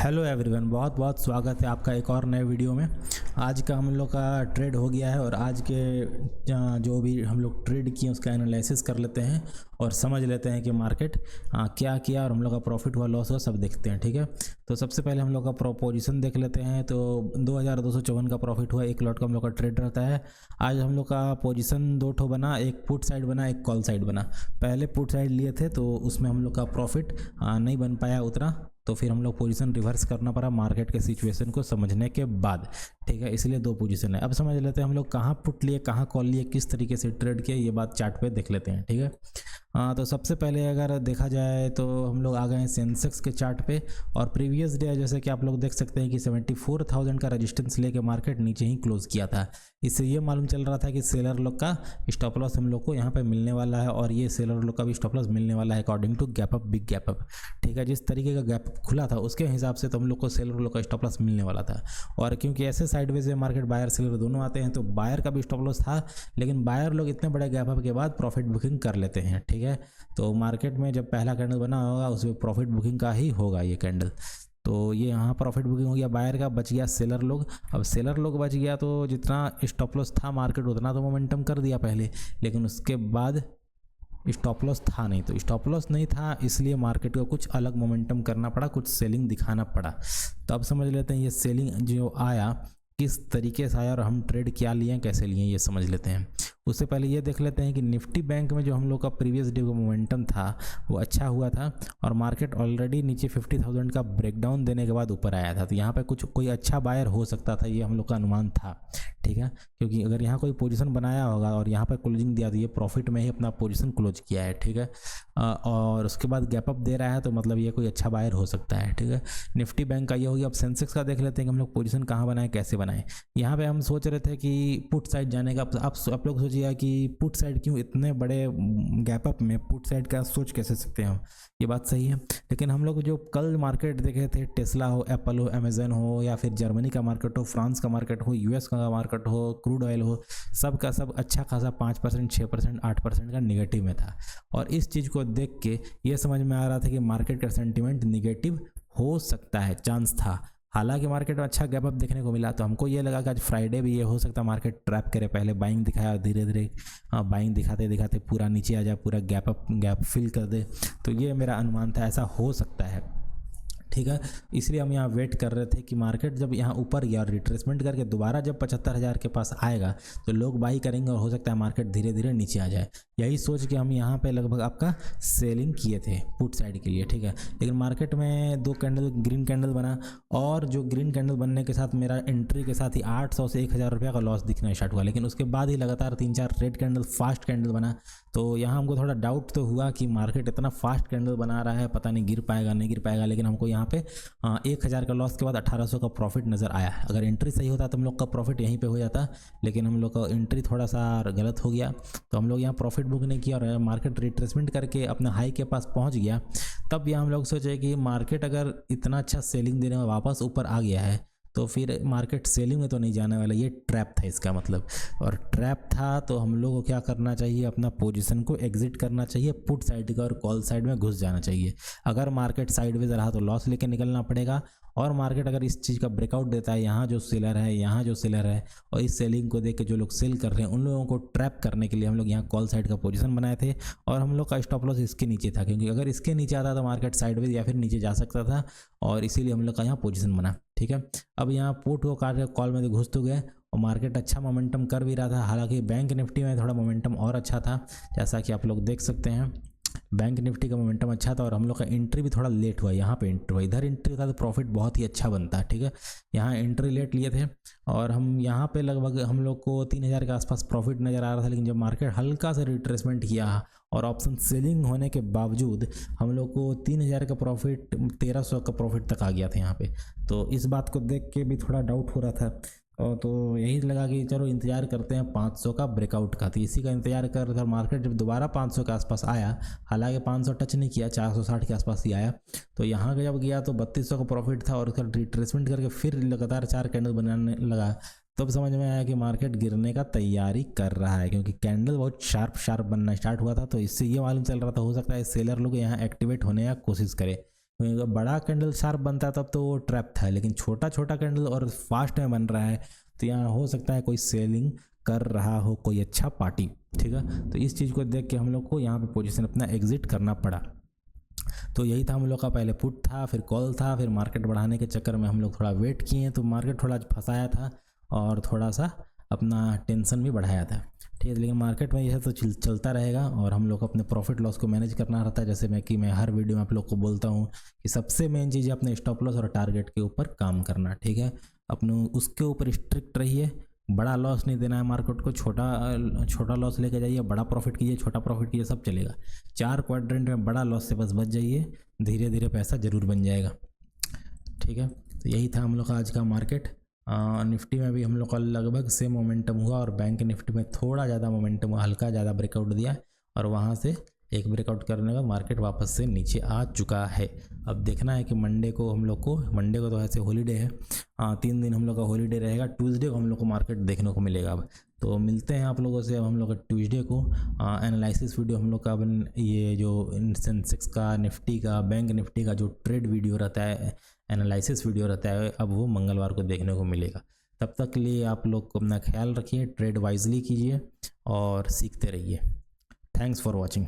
Hello everyone, बहुत बहुत स्वागत है आपका एक और नए वीडियो में। आज का हम लोग का ट्रेड हो गया है और आज के जो भी हम लोग ट्रेड किए उसका एनालिसिस कर लेते हैं और समझ लेते हैं कि मार्केट क्या किया और हम लोग का प्रॉफिट हुआ लॉस हुआ सब देखते हैं। ठीक है, तो सबसे पहले हम लोग का पोजीशन देख लेते हैं। तो 2254 का प्रॉफिट हुआ, एक लॉट का हम लोग का ट्रेड रहता है। आज हम लोग का पोजीशन दो ठो बना, एक पुट साइड बना एक कॉल साइड बना। पहले पुट साइड लिए थे तो उसमें हम लोग का प्रॉफिट नहीं बन पाया उतना, तो फिर हम लोग पोजीशन रिवर्स करना पड़ा मार्केट के सिचुएशन को समझने के बाद। ठीक है, इसलिए दो पोजीशन है। अब समझ लेते हैं हम लोग कहाँ पुट लिए कहाँ कॉल लिए, किस तरीके से ट्रेड किए, ये बात चार्ट पे देख लेते हैं। ठीक है, तो सबसे पहले अगर देखा जाए तो हम लोग आ गए हैं सेंसेक्स के चार्ट पे और प्रीवियस डे जैसे कि आप लोग देख सकते हैं कि 74,000 का रेजिस्टेंस लेके मार्केट नीचे ही क्लोज किया था। इससे ये मालूम चल रहा था कि सेलर लोग का स्टॉप लॉस हम लोग को यहाँ पे मिलने वाला है और ये सेलर लोग का भी स्टॉप लॉस मिलने वाला है according to gap up, big gap up. ठीक है, जिस तरीके का गैप खुला था उसके हिसाब से तो हम लोग को सेलर लोग का स्टॉप लॉस मिलने वाला था। और क्योंकि ऐसे साइडवेज में मार्केट बायर सेलर दोनों आते हैं तो बायर का भी स्टॉप लॉस था, लेकिन बायर लोग इतने बड़े गैप अप के बाद प्रॉफिट बुकिंग कर लेते हैं। ठीक है, तो मार्केट में जब पहला कैंडल बना होगा उसमें प्रॉफिट बुकिंग का ही होगा ये कैंडल। तो ये यहाँ प्रॉफिट बुकिंग हो गया बायर का, बच गया सेलर लोग। अब सेलर लोग बच गया तो जितना स्टॉप लॉस था मार्केट उतना तो मोमेंटम कर दिया पहले, लेकिन उसके बाद स्टॉप लॉस था नहीं। तो स्टॉप लॉस नहीं था इसलिए मार्केट को कुछ अलग मोमेंटम करना पड़ा, कुछ सेलिंग दिखाना पड़ा। तो अब समझ लेते हैं ये सेलिंग जो आया किस तरीके से आया और हम ट्रेड क्या लिए कैसे लिए ये समझ लेते हैं। उससे पहले ये देख लेते हैं कि निफ्टी बैंक में जो हम लोग का प्रीवियस डे का मोमेंटम था वो अच्छा हुआ था और मार्केट ऑलरेडी नीचे 50,000 का ब्रेकडाउन देने के बाद ऊपर आया था। तो यहाँ पे कुछ कोई अच्छा बायर हो सकता था, ये हम लोग का अनुमान था। ठीक है, क्योंकि अगर यहाँ कोई पोजीशन बनाया होगा और यहाँ पर क्लोजिंग दिया तो ये प्रॉफिट में ही अपना पोजीशन क्लोज किया है। ठीक है, और उसके बाद गैप अप दे रहा है तो मतलब ये कोई अच्छा बायर हो सकता है। ठीक है, निफ्टी बैंक का ये हो गया। अब सेंसेक्स का देख लेते हैं कि हम लोग पोजीशन कहाँ बनाए कैसे बनाए। यहाँ पे हम सोच रहे थे कि पुट साइड जाने का। आप लोग सोचिए कि पुट साइड क्यों, इतने बड़े गैप अप में पुट साइड का सोच कैसे सकते हैं हम, ये बात सही है। लेकिन हम लोग जो कल मार्केट देखे थे, टेस्ला हो, एप्पल हो, अमेजन हो, या फिर जर्मनी का मार्केट हो, फ्रांस का मार्केट हो, यूएस का मार्केट हो, क्रूड ऑयल हो, सब का सब अच्छा खासा 5%, 6%, 8% का निगेटिव में था। और इस चीज़ को देख के ये समझ में आ रहा था कि मार्केट का सेंटिमेंट निगेटिव हो सकता है, चांस था। हालांकि मार्केट में अच्छा गैप अप देखने को मिला तो हमको ये लगा कि आज फ्राइडे भी ये हो सकता है मार्केट ट्रैप करे। पहले बाइंग दिखाया, धीरे धीरे बाइंग दिखाते दिखाते पूरा नीचे आ जाए, पूरा गैप फिल कर दे। तो ये मेरा अनुमान था, ऐसा हो सकता है। ठीक है, इसलिए हम यहाँ वेट कर रहे थे कि मार्केट जब यहाँ ऊपर गया और रिट्रेसमेंट करके दोबारा जब 75,000 के पास आएगा तो लोग बाई करेंगे और हो सकता है मार्केट धीरे धीरे नीचे आ जाए। यही सोच के हम यहाँ पे लगभग आपका सेलिंग किए थे पुट साइड के लिए। ठीक है, लेकिन मार्केट में दो कैंडल ग्रीन कैंडल बना और जो ग्रीन कैंडल बनने के साथ मेरा एंट्री के साथ ही 800 से 1,000 रुपये का लॉस दिखना स्टार्ट हुआ। लेकिन उसके बाद ही लगातार 3-4 रेड कैंडल, फास्ट कैंडल बना। तो यहाँ हमको थोड़ा डाउट तो हुआ कि मार्केट इतना फास्ट कैंडल बना रहा है, पता नहीं गिर पाएगा नहीं गिर पाएगा। लेकिन हमको यहाँ पे 1,000 का लॉस के बाद 1,800 का प्रॉफिट नज़र आया। अगर एंट्री सही होता तो हम लोग का प्रॉफिट यहीं पे हो जाता, लेकिन हम लोग का एंट्री थोड़ा सा गलत हो गया तो हम लोग यहाँ प्रॉफिट बुक नहीं किया और मार्केट रिट्रेसमेंट करके अपने हाई के पास पहुँच गया। तब यहाँ हम लोग सोचे कि मार्केट अगर इतना अच्छा सेलिंग देने में वापस ऊपर आ गया है तो फिर मार्केट सेलिंग में तो नहीं जाने वाला, ये ट्रैप था इसका मतलब। और ट्रैप था तो हम लोग को क्या करना चाहिए, अपना पोजीशन को एग्जिट करना चाहिए, पुट साइड का और कॉल साइड में घुस जाना चाहिए। अगर मार्केट साइडवेज रहा तो लॉस लेके निकलना पड़ेगा, और मार्केट अगर इस चीज़ का ब्रेकआउट देता है, यहाँ जो सेलर है यहाँ जो सेलर है, और इस सेलिंग को देख के जो लोग सेल कर रहे हैं उन लोगों को ट्रैप करने के लिए हम लोग यहाँ कॉल साइड का पोजीशन बनाए थे। और हम लोग का स्टॉप लॉस इसके नीचे था, क्योंकि अगर इसके नीचे आता तो मार्केट साइडवेज या फिर नीचे जा सकता था, और इसीलिए हम लोग का यहाँ पोजीशन बना। ठीक है, अब यहाँ पुट को काट कॉल में तो घुस तो गए और मार्केट अच्छा मोमेंटम कर भी रहा था। हालांकि बैंक निफ्टी में थोड़ा मोमेंटम और अच्छा था, जैसा कि आप लोग देख सकते हैं बैंक निफ्टी का मोमेंटम अच्छा था। और हम लोग का एंट्री भी थोड़ा लेट हुआ, यहाँ पे एंट्री हुआ, इधर एंट्री था तो प्रॉफिट बहुत ही अच्छा बनता है। ठीक है, यहाँ एंट्री लेट लिए थे और हम यहाँ पे लगभग हम लोग को 3,000 के आसपास प्रॉफिट नज़र आ रहा था। लेकिन जब मार्केट हल्का सा रिट्रेसमेंट किया और ऑप्शन सेलिंग होने के बावजूद हम लोग को 3,000 का प्रॉफिट 1,300 का प्रॉफिट तक आ गया था यहाँ पे। तो इस बात को देख के भी थोड़ा डाउट हो रहा था, और तो यही लगा कि चलो इंतज़ार करते हैं 500 का ब्रेकआउट का। तो इसी का इंतज़ार कर रहा था। मार्केट जब दोबारा 500 के आसपास आया, हालांकि 500 टच नहीं किया, 460 के आसपास ही आया, तो यहाँ जब गया तो 3,200 का प्रॉफिट था और उसका रिट्रेसमेंट करके फिर लगातार 4 कैंडल बनाने लगा। तब समझ में आया कि मार्केट गिरने का तैयारी कर रहा है, क्योंकि कैंडल बहुत शार्प बनना स्टार्ट हुआ था। तो इससे ये मालूम चल रहा था हो सकता है सेलर लोग यहाँ एक्टिवेट होने का कोशिश करे। क्योंकि अगर बड़ा कैंडल शार्प बनता है तब तो वो ट्रैप था, लेकिन छोटा छोटा कैंडल और फास्ट में बन रहा है तो यहाँ हो सकता है कोई सेलिंग कर रहा हो, कोई अच्छा पार्टी। ठीक है, तो इस चीज़ को देख के हम लोग को यहाँ पे पोजीशन अपना एग्जिट करना पड़ा। तो यही था हम लोग का, पहले पुट था, फिर कॉल था, फिर मार्केट बढ़ाने के चक्कर में हम लोग थोड़ा वेट किए तो मार्केट थोड़ा फंसाया था और थोड़ा सा अपना टेंशन भी बढ़ाया था। ठीक है, लेकिन मार्केट में यह तो चलता रहेगा और हम लोग को अपने प्रॉफिट लॉस को मैनेज करना रहता है। जैसे मैं हर वीडियो में आप लोग को बोलता हूँ कि सबसे मेन चीज़ है अपने स्टॉप लॉस और टारगेट के ऊपर काम करना। ठीक है, अपने उसके ऊपर स्ट्रिक्ट रहिए, बड़ा लॉस नहीं देना है मार्केट को, छोटा लॉस लेके जाइए, बड़ा प्रॉफिट कीजिए, छोटा प्रॉफिट कीजिए, सब चलेगा। 4 क्वाड्रेंट में बड़ा लॉस से बस बच जाइए, धीरे धीरे पैसा ज़रूर बन जाएगा। ठीक है, तो यही था हम लोग का आज का मार्केट। निफ्टी में भी हम लोग का लगभग सेम मोमेंटम हुआ और बैंक निफ्टी में थोड़ा ज़्यादा मोमेंटम हुआ, हल्का ज़्यादा ब्रेकआउट दिया और वहाँ से एक ब्रेकआउट करने का मार्केट वापस से नीचे आ चुका है। अब देखना है कि मंडे को तो ऐसे हॉलीडे है, 3 दिन हम लोग का हॉलीडे रहेगा। ट्यूसडे को हम लोग को मार्केट देखने को मिलेगा। अब तो मिलते हैं आप लोगों से। अब हम लोग का ट्यूसडे को एनालिसिस वीडियो हम लोग का ये जो सेंसेक्स का, निफ्टी का, बैंक निफ्टी का जो ट्रेड वीडियो रहता है, एनालिसिस वीडियो रहता है, अब वो मंगलवार को देखने को मिलेगा। तब तक के लिए आप लोग को अपना ख्याल रखिए, ट्रेड वाइजली कीजिए और सीखते रहिए। Thanks for watching.